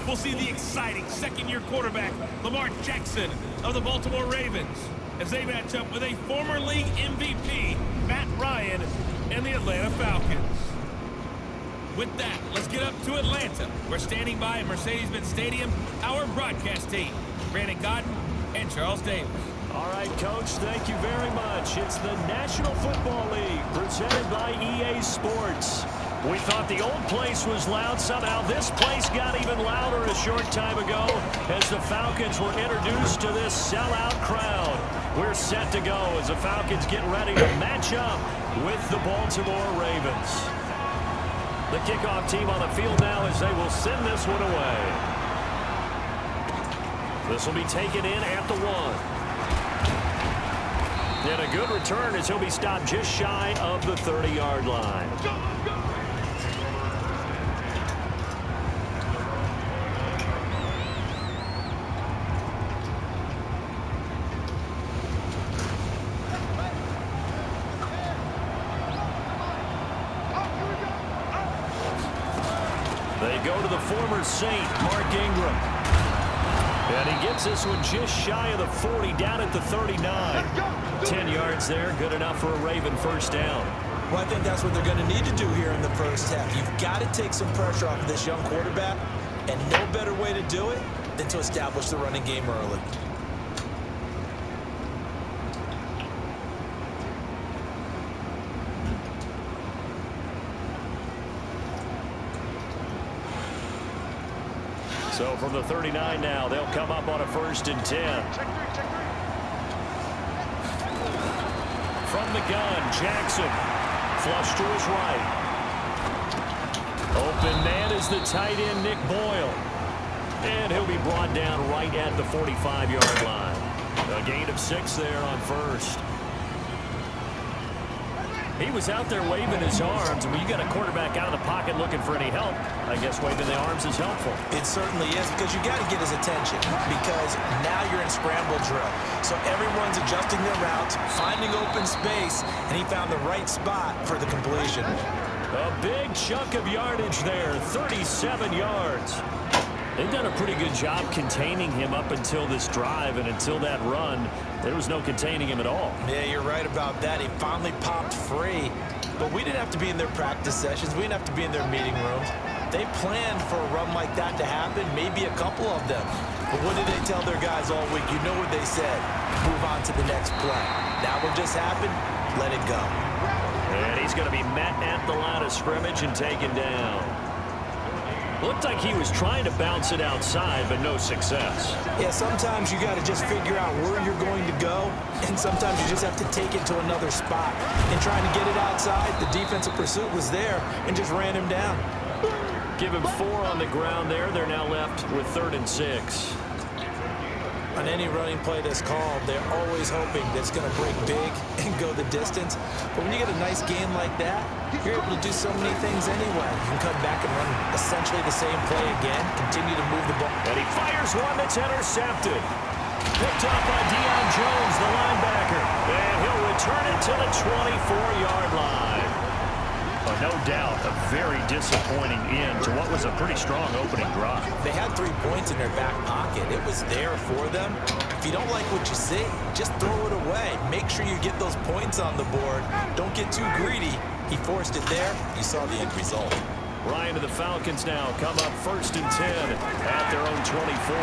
we'll see the exciting second-year quarterback, Lamar Jackson of the Baltimore Ravens, as they match up with a former league MVP, Matt Ryan, and the Atlanta Falcons. With that, let's get up to Atlanta. We're standing by at Mercedes-Benz Stadium, our broadcast team, Brandon Cotton and Charles Davis. All right, Coach, thank you very much. It's the National Football League presented by EA Sports. We thought the old place was loud. Somehow this place got even louder a short time ago as the Falcons were introduced to this sellout crowd. We're set to go as the Falcons get ready to match up with the Baltimore Ravens. The kickoff team on the field now as they will send this one away. This will be taken in at the 1. And a good return as he'll be stopped just shy of the 30-yard line. They go to the former Saint, Mark Ingram. And he gets this one just shy of the 40, down at the 39. 10 yards there, good enough for a Raven first down. Well, I think that's what they're going to need to do here in the first half. You've got to take some pressure off of this young quarterback, and no better way to do it than to establish the running game early. So from the 39 now, they'll come up on a 1st and 10. From the gun, Jackson. Flush to his right. Open man is the tight end, Nick Boyle. And he'll be brought down right at the 45-yard line. A gain of 6 there on 1st. He was out there waving his arms. When you got a quarterback out of the pocket looking for any help, I guess waving the arms is helpful. It certainly is, because you got to get his attention, because now you're in scramble drill. So everyone's adjusting their routes, finding open space, and he found the right spot for the completion. A big chunk of yardage there, 37 yards. They've done a pretty good job containing him up until this drive, and until that run, there was no containing him at all. Yeah, you're right about that. He finally popped free, but we didn't have to be in their practice sessions. We didn't have to be in their meeting rooms. They planned for a run like that to happen, maybe a couple of them. But what did they tell their guys all week? You know what they said. Move on to the next play. That one just happened. Let it go. And he's going to be met at the line of scrimmage and taken down. Looked like he was trying to bounce it outside, but no success. Yeah, sometimes you got to just figure out where you're going to go, and sometimes you just have to take it to another spot. And trying to get it outside, the defensive pursuit was there and just ran him down. Give him 4 on the ground there. They're now left with 3rd and 6. On any running play that's called, they're always hoping that it's going to break big and go the distance. But when you get a nice game like that, you're able to do so many things anyway. You can come back and run essentially the same play again, continue to move the ball. And he fires one that's intercepted. Picked up by Deion Jones, the linebacker. And he'll return it to the 24-yard line. But no doubt, a very disappointing end to what was a pretty strong opening drive. They had 3 points in their back pocket. It was there for them. If you don't like what you see, just throw it away. Make sure you get those points on the board. Don't get too greedy. He forced it there. You saw the end result. Ryan to the Falcons now come up 1st and 10 at their own 24.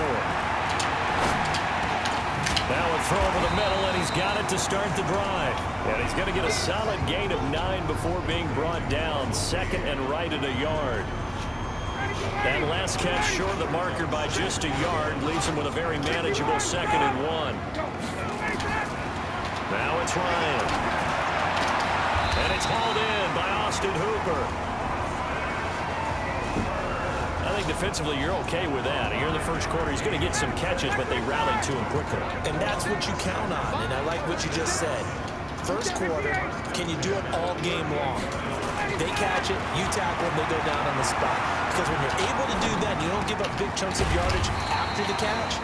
Now a throw over the middle, and he's got it to start the drive. And he's going to get a solid gain of 9 before being brought down. 2nd and right at a yard. That last catch short of the marker by just a yard leaves him with a very manageable 2nd and 1. Now it's Ryan. And it's hauled in by Austin Hooper. I think defensively you're okay with that. Here in the first quarter, he's going to get some catches, but they rallied to him quickly. And that's what you count on, and I like what you just said. First quarter, can you do it all game long? They catch it, you tackle them, they go down on the spot. Because when you're able to do that, you don't give up big chunks of yardage after the catch.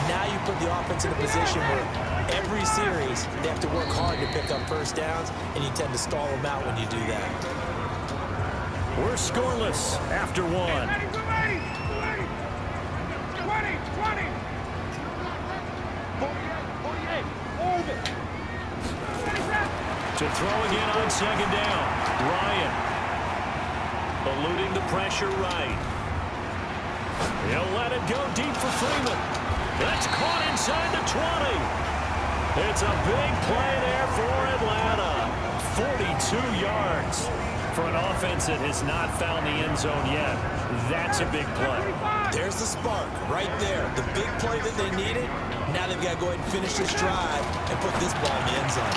Now you put the offense in a position where every series they have to work hard to pick up first downs, and you tend to stall them out when you do that. We're scoreless after 1. Throwing in on second down. Ryan. Eluding the pressure right. He'll let it go deep for Freeman. That's caught inside the 20. It's a big play there for Atlanta. 42 yards for an offense that has not found the end zone yet. That's a big play. There's the spark right there. The big play that they needed. Now they've got to go ahead and finish this drive and put this ball in the end zone.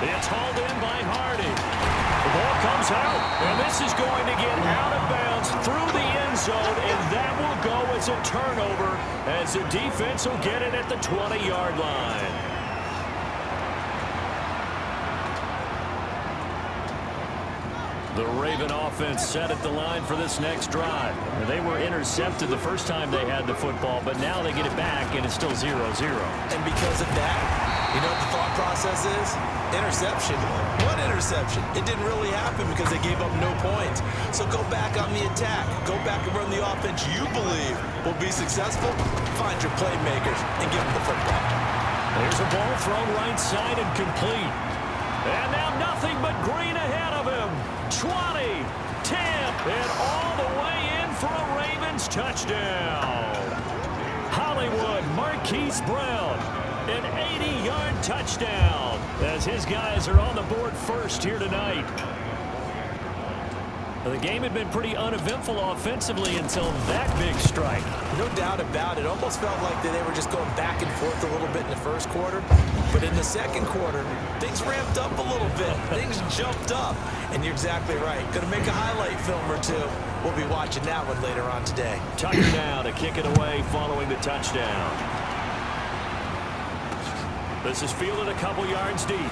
It's hauled in by Hardy. The ball comes out, and this is going to get out of bounds through the end zone, and that will go as a turnover as the defense will get it at the 20-yard line. The Raven offense set at the line for this next drive. They were intercepted the first time they had the football, but now they get it back, and it's still 0-0. And because of that, you know what the thought process is? Interception. What interception? It didn't really happen because they gave up no points. So go back on the attack. Go back and run the offense you believe will be successful. Find your playmakers and give them the football. There's a ball thrown right side and complete. And now nothing but green ahead of him. 20, 10, and all the way in for a Ravens touchdown. Hollywood Marquise Brown, an 80-yard touchdown as his guys are on the board first here tonight. The game had been pretty uneventful offensively until that big strike. No doubt about it. Almost felt like they were just going back and forth a little bit in the first quarter. But in the second quarter, things ramped up a little bit. Things jumped up. And you're exactly right. Going to make a highlight film or two. We'll be watching that one later on today. Tucker now to kick it away following the touchdown. This is fielded a couple yards deep.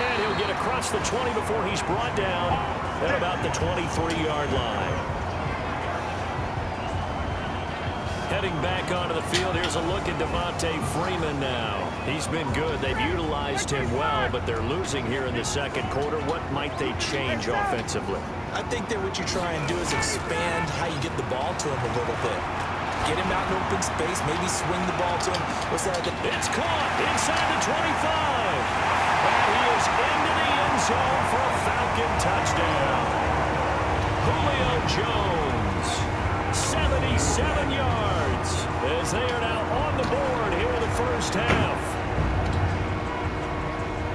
And he'll get across the 20 before he's brought down at about the 23-yard line. Heading back onto the field, here's a look at Devontae Freeman now. He's been good. They've utilized him well, but they're losing here in the second quarter. What might they change offensively? I think that what you try and do is expand how you get the ball to him a little bit. Get him out in open space, maybe swing the ball to him. What's that? It's caught inside the 25. And he is into the end zone for a Falcon touchdown. Julio Jones, 77 yards, as they are now on the board here in the first half.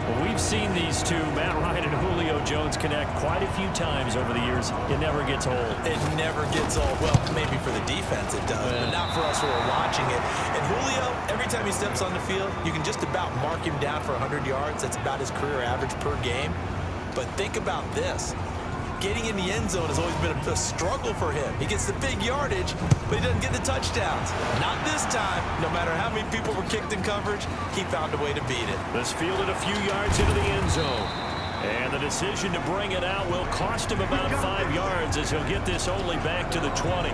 Well, we've seen these two, Matt Ryan and Julio Jones, connect quite a few times over the years. It never gets old. It never gets old. Well, maybe for the defense it does, but not for us who are watching it. And Julio, every time he steps on the field, you can just about mark him down for 100 yards. That's about his career average per game. But think about this. Getting in the end zone has always been a struggle for him. He gets the big yardage, but he doesn't get the touchdowns. Not this time. No matter how many people were kicked in coverage, he found a way to beat it. This fielded a few yards into the end zone. And the decision to bring it out will cost him about 5 yards as he'll get this only back to the 20.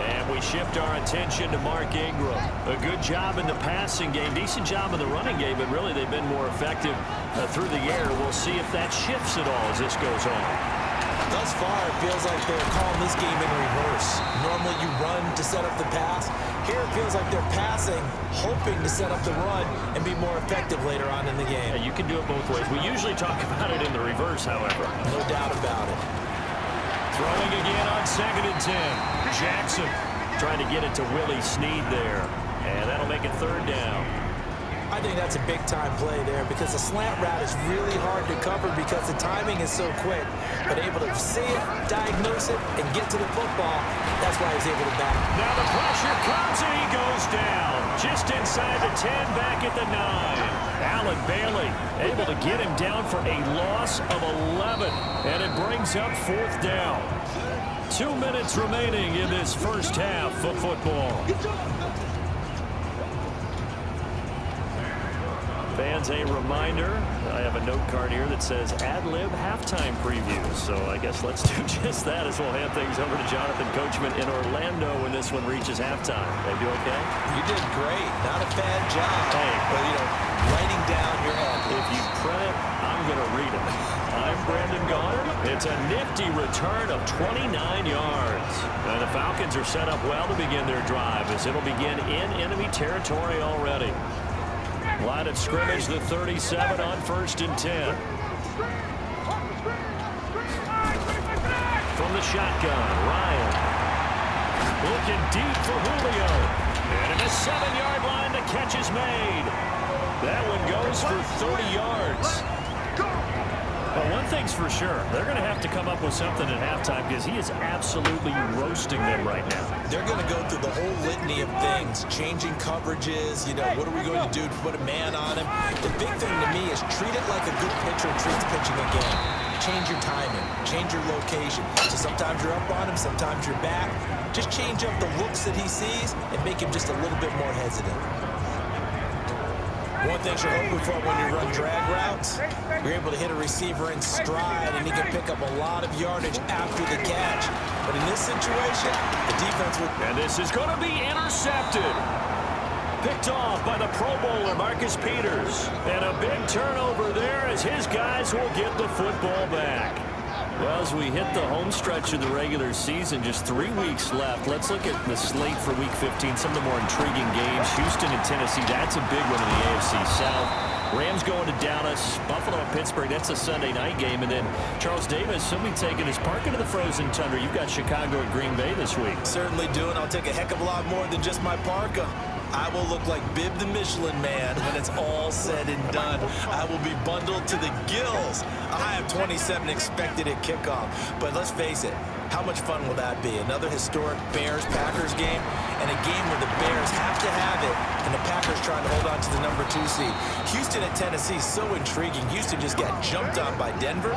And we shift our attention to Mark Ingram. A good job in the passing game, decent job in the running game, but really they've been more effective through the air. We'll see if that shifts at all as this goes on. Thus far, it feels like they're calling this game in reverse. Normally you run to set up the pass. Here it feels like they're passing, hoping to set up the run and be more effective later on in the game. Yeah, you can do it both ways. We usually talk about it in the reverse, however. No doubt about it. Throwing again on 2nd and 10. Jackson trying to get it to Willie Snead there. And that'll make it 3rd down. I think that's a big-time play there because the slant route is really hard to cover because the timing is so quick. But able to see it, diagnose it, and get to the football, that's why he's able to back. Now the pressure comes and he goes down. Just inside the 10, back at the 9. Allen Bailey able to get him down for a loss of 11. And it brings up 4th down. 2 minutes remaining in this first half of football. Fans, a reminder, I have a note card here that says ad-lib halftime previews. So I guess let's do just that as we'll hand things over to Jonathan Coachman in Orlando when this one reaches halftime. They do okay? You did great. Not a bad job. Hey. But, you know, writing down your head. If you print it, I'm going to read it. I'm Brandon Gaudin. It's a nifty return of 29 yards. And the Falcons are set up well to begin their drive as it'll begin in enemy territory already. Line of scrimmage, the 37 on 1st and 10. From the shotgun, Ryan. Looking deep for Julio. And at the 7-yard line, the catch is made. That one goes for 30 yards. But one thing's for sure, they're going to have to come up with something at halftime because he is absolutely roasting them right now. They're going to go through the whole litany of things, changing coverages, what are we going to do to put a man on him? The big thing to me is treat it like a good pitcher treats pitching a game. Change your timing, change your location. So sometimes you're up on him, sometimes you're back. Just change up the looks that he sees and make him just a little bit more hesitant. One thing you're hoping for when you run drag routes, you're able to hit a receiver in stride and he can pick up a lot of yardage after the catch. But in this situation, the defense will... And this is going to be intercepted. Picked off by the Pro Bowler, Marcus Peters. And a big turnover there as his guys will get the football back. Well, as we hit the home stretch of the regular season, just 3 weeks left. Let's look at the slate for Week 15, some of the more intriguing games. Houston and Tennessee, that's a big one in the AFC South. Rams going to Dallas, Buffalo and Pittsburgh, that's a Sunday night game. And then Charles Davis, he'll be taking his park into the frozen tundra. You've got Chicago at Green Bay this week. Certainly do, and I'll take a heck of a lot more than just my parka. I will look like Bib the Michelin Man when it's all said and done. I will be bundled to the gills. I have 27 expected at kickoff. But let's face it, how much fun will that be? Another historic Bears-Packers game, and a game where the Bears have to have it, and the Packers trying to hold on to the number 2 seed. Houston at Tennessee, so intriguing. Houston just got jumped on by Denver.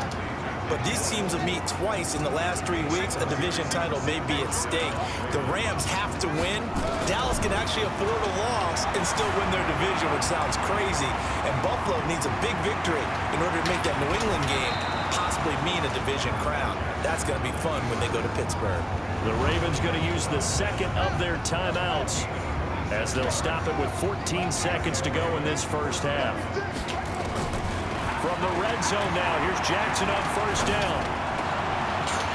But these teams will meet twice in the last 3 weeks. A division title may be at stake. The Rams have to win. Dallas can actually afford a loss and still win their division, which sounds crazy. And Buffalo needs a big victory in order to make that New England game possibly mean a division crown. That's going to be fun when they go to Pittsburgh. The Ravens going to use the second of their timeouts as they'll stop it with 14 seconds to go in this first half. From the red zone now, here's Jackson on 1st down.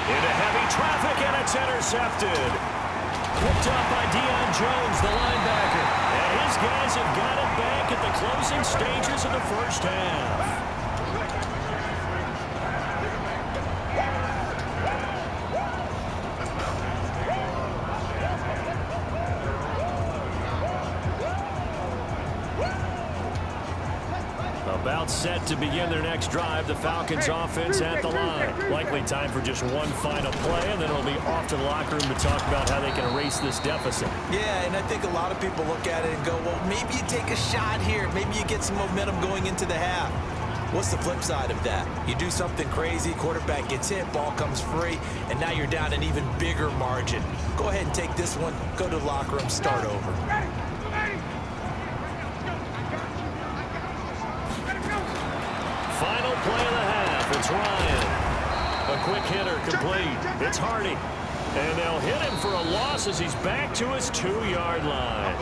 Into heavy traffic, and it's intercepted. Picked up by Deion Jones, the linebacker. And his guys have got it back at the closing stages of the first half. About set to begin their next drive. The Falcons offense at the line. Likely time for just one final play, and then it'll be off to the locker room to talk about how they can erase this deficit. Yeah, and I think a lot of people look at it and go, well, maybe you take a shot here. Maybe you get some momentum going into the half. What's the flip side of that? You do something crazy, quarterback gets hit, ball comes free, and now you're down an even bigger margin. Go ahead and take this one, go to the locker room, start over. Final play of the half. It's Ryan. A quick hitter complete. It's Hardy. And they'll hit him for a loss as he's back to his 2-yard line.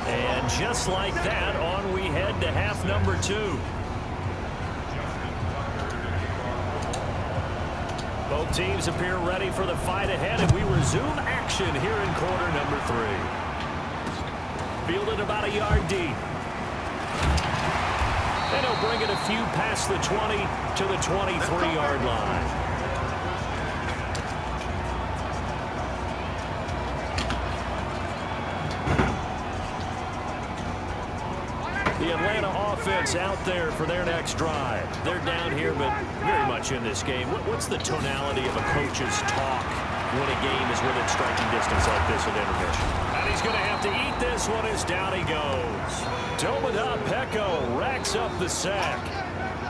And just like that, on we head to half number 2. Both teams appear ready for the fight ahead, and we resume action here in quarter number 3. Fielded about a yard deep. And he'll bring it a few past the 20 to the 23-yard line. The Atlanta offense out there for their next drive. They're down here, but very much in this game. What's the tonality of a coach's talk when a game is within striking distance like this at intermission? And he's going to have to eat this one as down he goes. Domida Pecco racks up the sack.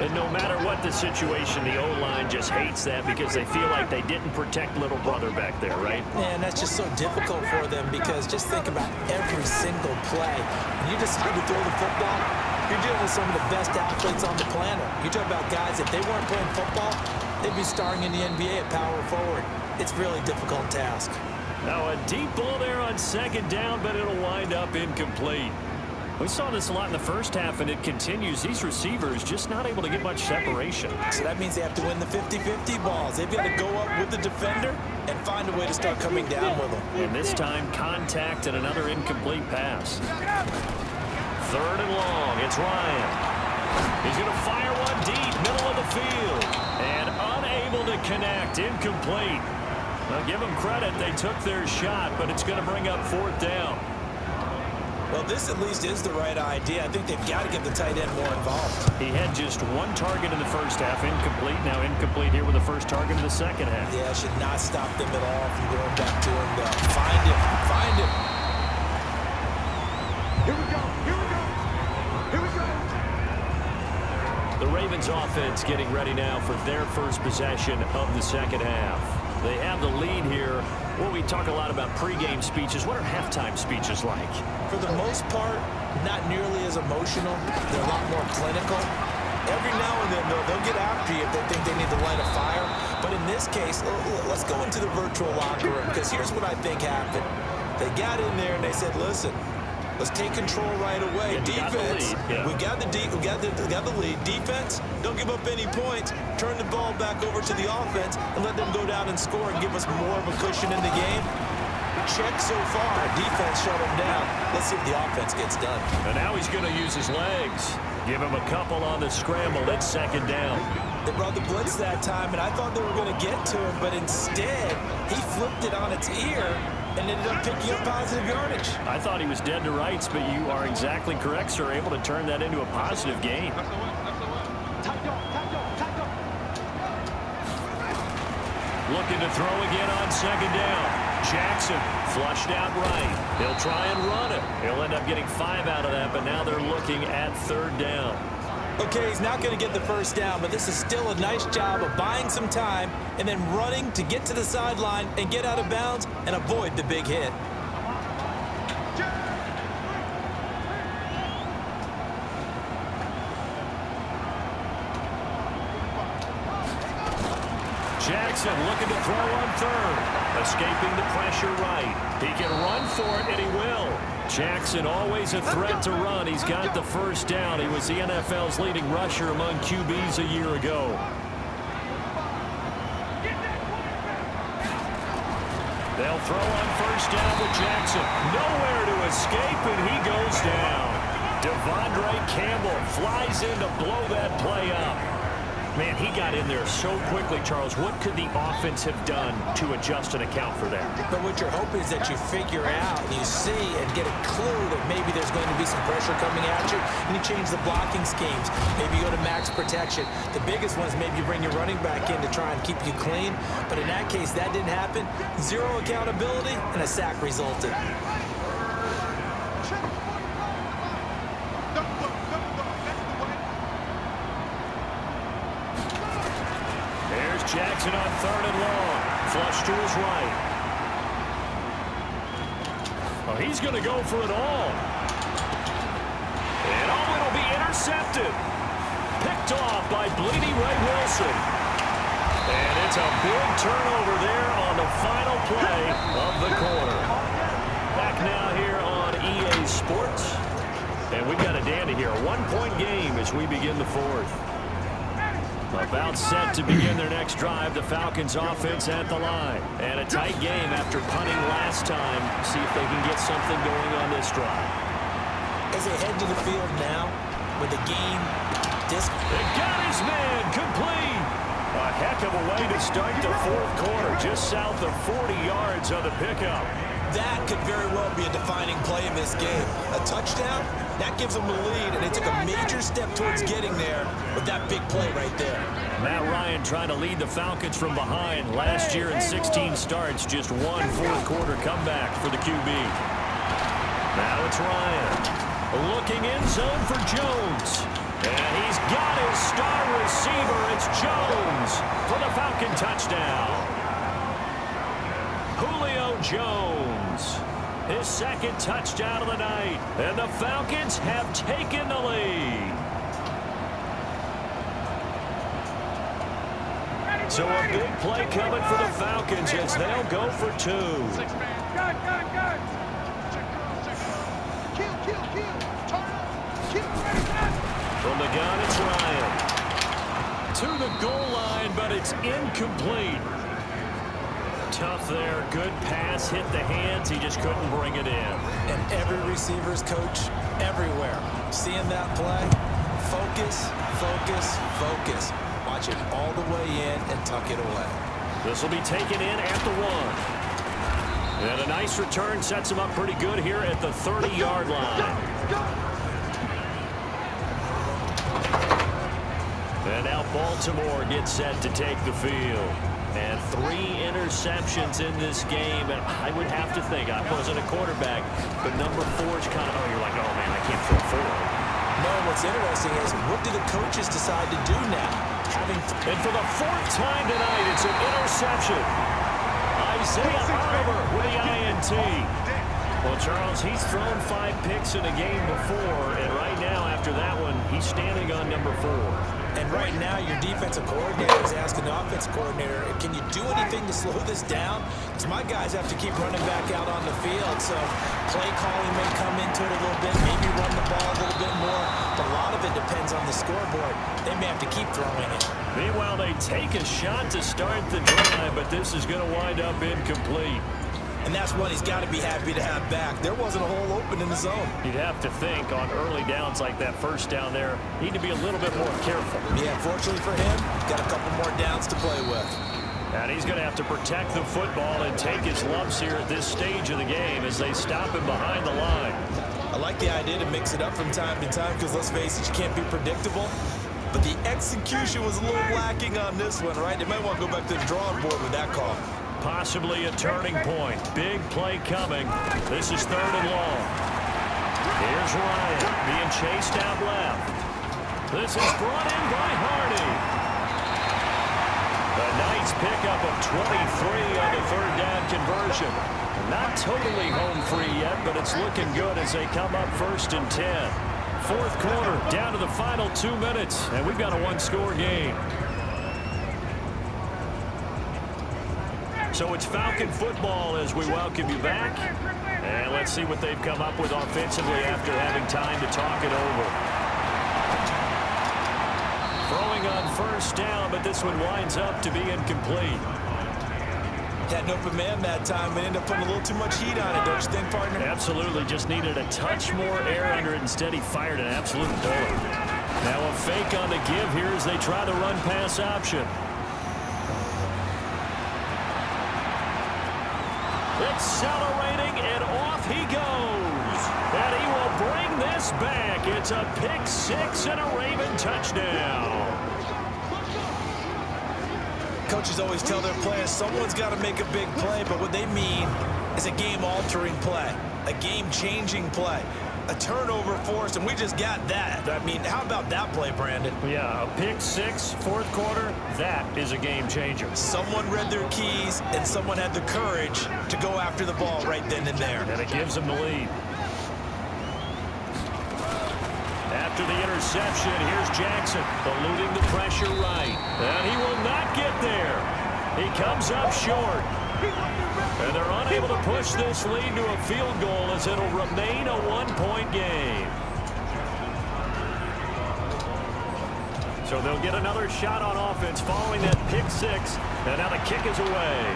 And no matter what the situation, the O-line just hates that because they feel like they didn't protect little brother back there, right? Yeah, and that's just so difficult for them because just think about every single play. When you decide to throw the football, you're dealing with some of the best athletes on the planet. You talk about guys, if they weren't playing football, they'd be starring in the NBA at power forward. It's a really difficult task. Now a deep ball there on 2nd down, but it'll wind up incomplete. We saw this a lot in the first half, and it continues. These receivers just not able to get much separation. So that means they have to win the 50-50 balls. They've got to go up with the defender and find a way to start coming down with them. And this time, contact and another incomplete pass. 3rd and long. It's Ryan. He's going to fire one deep, middle of the field. And unable to connect, incomplete. Well, give them credit. They took their shot, but it's going to bring up 4th down. Well, this at least is the right idea. I think they've got to get the tight end more involved. He had just 1 target in the first half, incomplete. Now incomplete here with the first target in the second half. Yeah, should not stop them at all from going back to him. Find him. Find him. Here we go. Here we go. Here we go. The Ravens offense getting ready now for their first possession of the second half. They have the lead here. Well, we talk a lot about pregame speeches. What are halftime speeches like? For the most part, not nearly as emotional. They're a lot more clinical. Every now and then, though, they'll get after you if they think they need to light a fire. But in this case, let's go into the virtual locker room, because here's what I think happened. They got in there and they said, listen, let's take control right away. Defense, we got the lead. Defense, don't give up any points. Turn the ball back over to the offense and let them go down and score and give us more of a cushion in the game. Check so far. Defense shut him down. Let's see if the offense gets done. And now he's going to use his legs. Give him a couple on the scramble. It's 2nd down. They brought the blitz that time, and I thought they were going to get to him, but instead, he flipped it on its ear and ended up picking up positive yardage. I thought he was dead to rights, but you are exactly correct, sir. Able to turn that into a positive gain. Looking to throw again on 2nd down. Jackson flushed out right. He'll try and run it. He'll end up getting 5 out of that, but now they're looking at 3rd down. Okay, he's not going to get the first down, but this is still a nice job of buying some time and then running to get to the sideline and get out of bounds and avoid the big hit. Jackson looking to throw on 3rd. Escaping the pressure right. He can run for it, and he will. Jackson always a threat to run. He's got the first down. He was the NFL's leading rusher among QBs a year ago. They'll throw on 1st down with Jackson. Nowhere to escape, and he goes down. Devondre Campbell flies in to blow that play up. Man, he got in there so quickly, Charles. What could the offense have done to adjust and account for that? But what you're hoping is that you figure out, you see, and get a clue that maybe there's going to be some pressure coming at you, and you change the blocking schemes. Maybe you go to max protection. The biggest one is maybe you bring your running back in to try and keep you clean. But in that case, that didn't happen. 0 accountability, and a sack resulted. Jackson on 3rd and long. Flush to his right. Oh, he's going to go for it all. And it'll be intercepted. Picked off by Bleedy Ray Wilson. And it's a big turnover there on the final play of the quarter. Back now here on EA Sports. And we've got a dandy here. A 1-point game as we begin the 4th. About set to begin their next drive. The Falcons offense at the line. And a tight game after punting last time. See if they can get something going on this drive. As they head to the field now, with the game They got his man complete. A heck of a way to start the 4th quarter. Just south of 40 yards on the pickup. that could very well be a defining play in this game. A touchdown, that gives them the lead, and they took a major step towards getting there with that big play right there. Matt Ryan trying to lead the Falcons from behind. Last year in 16 starts, just one fourth-quarter comeback for the QB. Now it's Ryan. Looking in zone for Jones. And he's got his star receiver. It's Jones for the Falcon touchdown. Julio Jones, his second touchdown of the night. And the Falcons have taken the lead. So a big play coming for the Falcons as they'll go for two. From the gun, it's Ryan. To the goal line, but it's incomplete. Tough there. Good pass. Hit the hands. He just couldn't bring it in. And every receiver's coach everywhere. Seeing that play, focus, focus, focus. Watch it all the way in and tuck it away. This will be taken in at the 1. And a nice return sets him up pretty good here at the 30-yard line. And now Baltimore gets set to take the field. And 3 interceptions in this game. And I would have to think, I wasn't a quarterback, but number 4 is kind of, oh, you're like, oh, man, I can't throw 4. No, what's interesting is, what do the coaches decide to do now? And for the 4th time tonight, it's an interception. Isaiah Oliver with the INT. Well, Charles, he's thrown 5 picks in a game before, and right now, after that one, he's standing on number 4. And right now, your defensive coordinator is asking the offensive coordinator, can you do anything to slow this down? Because my guys have to keep running back out on the field. So play calling may come into it a little bit, maybe run the ball a little bit more. But a lot of it depends on the scoreboard. They may have to keep throwing it. Meanwhile, they take a shot to start the drive, but this is going to wind up incomplete. And that's one he's got to be happy to have back. There wasn't a hole open in the zone. You'd have to think on early downs like that first down there, need to be a little bit more careful. Yeah, fortunately for him, got a couple more downs to play with. And he's going to have to protect the football and take his lumps here at this stage of the game as they stop him behind the line. I like the idea to mix it up from time to time because, let's face it, you can't be predictable. But the execution was a little lacking on this one, right? They might want to go back to the drawing board with that call. Possibly a turning point. Big play coming. This is 3rd and long. Here's Ryan being chased out left. This is brought in by Hardy. A nice pickup of 23 on the 3rd down conversion. Not totally home free yet, but it's looking good as they come up 1st and 10. 4th quarter, down to the final 2 minutes, and we've got a 1-score game. So it's Falcon football as we welcome you back. And let's see what they've come up with offensively after having time to talk it over. Throwing on 1st down, but this one winds up to be incomplete. Had an open man that time, but ended up putting a little too much heat on it, don't you think, partner? Absolutely. Just needed a touch more air under it. Instead, he fired an absolute bullet. Now a fake on the give here as they try the run-pass option. Accelerating, and off he goes. And he will bring this back. It's a pick 6 and a Raven touchdown. Coaches always tell their players someone's got to make a big play, but what they mean is a game-altering play, a game-changing play, a turnover forced, and we just got that. I mean, how about that play, Brandon? Yeah, a pick 6, 4th quarter, that is a game changer. Someone read their keys, and someone had the courage to go after the ball right then and there. And it gives them the lead. After the interception, here's Jackson, eluding the pressure right. And he will not get there. He comes up short. And they're unable to push this lead to a field goal as it'll remain a 1-point game. So they'll get another shot on offense following that pick 6. And now the kick is away.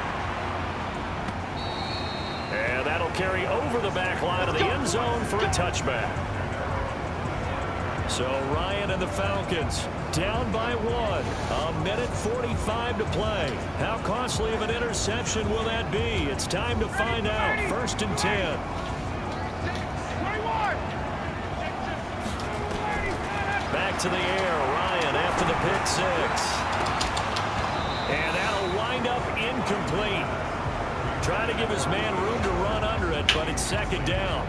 And that'll carry over the back line of the end zone for a touchback. So Ryan and the Falcons down by 1. A minute 45 to play. How costly of an interception will that be? It's time to find out. 1st and 10. Back to the air. Ryan after the pick 6. And that'll wind up incomplete. Trying to give his man room to run under it, but it's 2nd down.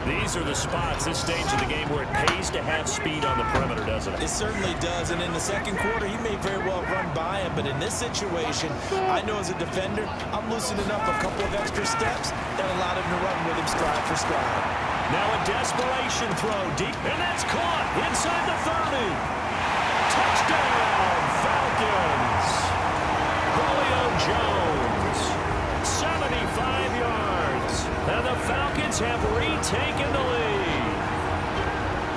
These are the spots, this stage of the game, where it pays to have speed on the perimeter, doesn't it? It certainly does, and in the 2nd quarter, he may very well run by him, but in this situation, I know as a defender, I'm loosening up a couple of extra steps that allowed him to run with him stride for stride. Now a desperation throw deep, and that's caught inside the 30. Touchdown, Falcons. Julio Jones, 75 yards. And the Falcons have retaken the lead.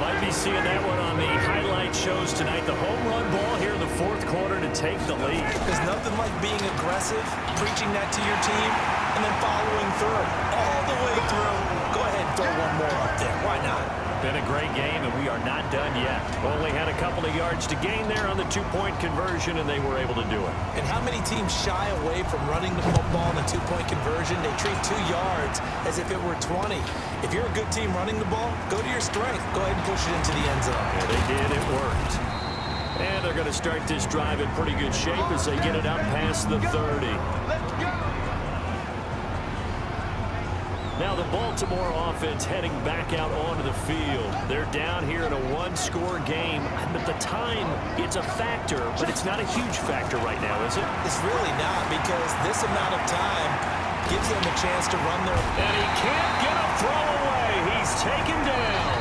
My We'll be seeing that one on the highlight shows tonight. The home run ball here in the fourth quarter to take the lead. There's nothing like being aggressive, preaching that to your team, and then following through all the way through. Go ahead and throw one more up there. Why not? Been a great game, and we are not done yet. Only had a couple of yards to gain there on the two-point conversion, and they were able to do it. And how many teams shy away from running the football in a two-point conversion? They treat 2 yards as if it were 20. If you're a good team running the ball, go to your strength. Go ahead and push it into the end zone. Yeah, they did. It worked. And they're going to start this drive in pretty good shape as they get it up past the 30. Now the Baltimore offense heading back out onto the field. They're down here in a one-score game. At the time, it's a factor, but it's not a huge factor right now, is it? It's really not, because this amount of time gives them a chance to run their... And he can't get a throw away. He's taken down.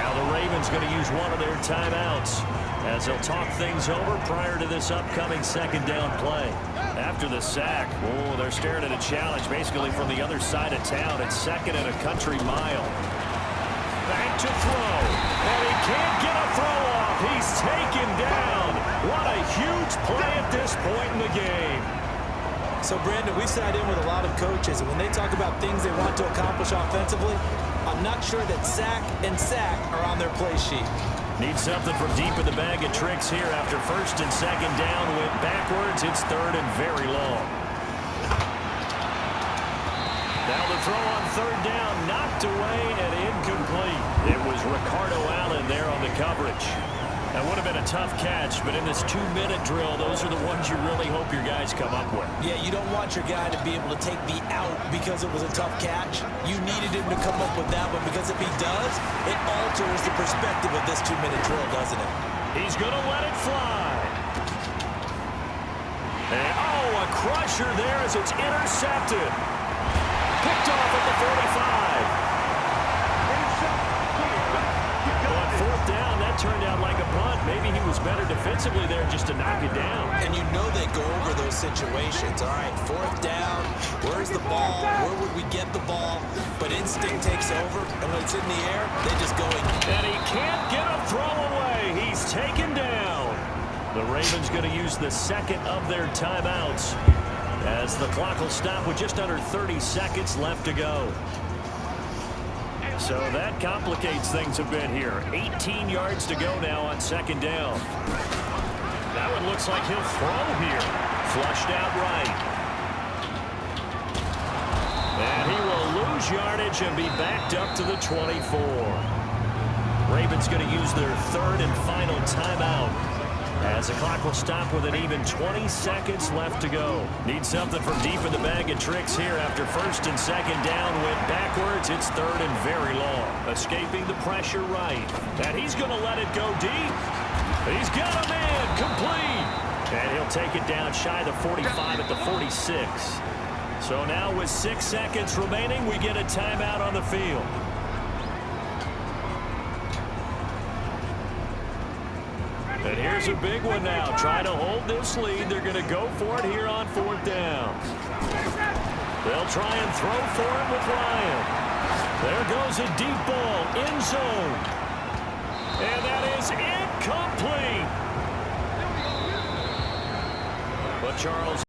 Now the Ravens going to use one of their timeouts as they'll talk things over prior to this upcoming second down play. After the sack, oh, they're staring at a challenge basically from the other side of town. It's second and a country mile. Back to throw. And he can't get a throw off. He's taken down. What a huge play at this point in the game. So, Brandon, we sat in with a lot of coaches, and when they talk about things they want to accomplish offensively, I'm not sure that sack and sack are on their play sheet. Need something from deep in the bag of tricks here after first and second down. Went backwards. It's third and very long. Now the throw on third down, knocked away and incomplete. It was Ricardo Allen there on the coverage. That would have been a tough catch, but in this 2-minute drill, those are the ones you really hope your guys come up with. Yeah, you don't want your guy to be able to take the out because it was a tough catch. You needed him to come up with that one, because if he does, it alters the perspective of this 2-minute drill, doesn't it? He's going to let it fly. And, oh, a crusher there as it's intercepted. Picked off at the 45. On fourth down, that turned out like a punt. Maybe he was better defensively there just to knock it down. And you know they go over those situations. All right, fourth down, where's the ball? Where would we get the ball? But instinct takes over, and when it's in the air, they just go in. And he can't get a throw away. He's taken down. The Ravens going to use the second of their timeouts as the clock will stop with just under 30 seconds left to go. So that complicates things a bit here. 18 yards to go now on second down. That one looks like he'll throw here. Flushed out right. And he will lose yardage and be backed up to the 24. Ravens going to use their third and final timeout as the clock will stop with an even 20 seconds left to go. Need something from deep in the bag of tricks here after first and second down went backwards. It's third and very long. Escaping the pressure right. And he's going to let it go deep. He's got a man complete. And he'll take it down shy the 45 at the 46. So now with 6 seconds remaining, we get a timeout on the field. And here's a big one now. Try to hold this lead. They're going to go for it here on fourth down. They'll try and throw for it with Ryan. There goes a deep ball, end zone. And that is incomplete. But Charles